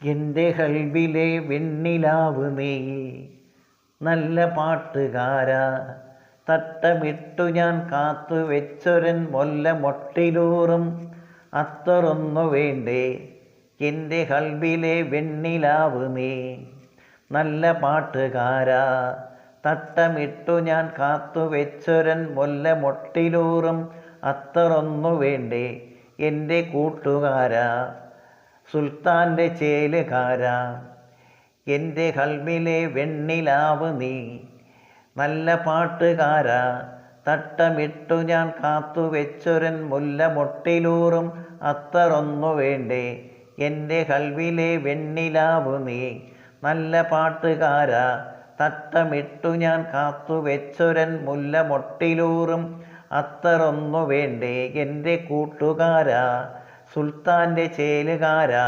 എൻ്റെ കൽബിലെ വെണ്ണിലാവ് നീ, നല്ല പാട്ടുകാരാ. തട്ടമിട്ടു ഞാൻ കാത്തു വെച്ചൊരൻ മൊല്ല മൊട്ടിലൂറും അത്തറൊന്നു വേണ്ടേ. എൻ്റെ കൽബിലെ വെണ്ണിലാവ് നീ, നല്ല പാട്ടുകാരാ. തട്ടമിട്ടു ഞാൻ കാത്തു വെച്ചൊരൻ മൊല്ല മൊട്ടിലൂറും അത്തറൊന്നു വേണ്ടേ. എൻ്റെ കൂട്ടുകാരാ, സുൽത്താൻ്റെ ചേലുകാരാ. എൻ്റെ കൽബിലെ വെണ്ണിലാവ് നീ, നല്ല പാട്ടുകാരാ. തട്ടമിട്ടു ഞാൻ കാത്തു വെച്ചൊരൻ മുല്ല മൊട്ടിലൂറും അത്തറൊന്നു വേണ്ടേ. എൻ്റെ കൽബിലെ വെണ്ണിലാവ് നീ, നല്ല പാട്ടുകാരാ. തട്ടമിട്ടു ഞാൻ കാത്തു വെച്ചൊരൻ മുല്ല മൊട്ടിലൂറും അത്തറൊന്നു വേണ്ടേ. എൻ്റെ കൂട്ടുകാരാ, സുൽത്താൻ്റെ ചേലുകാരാ.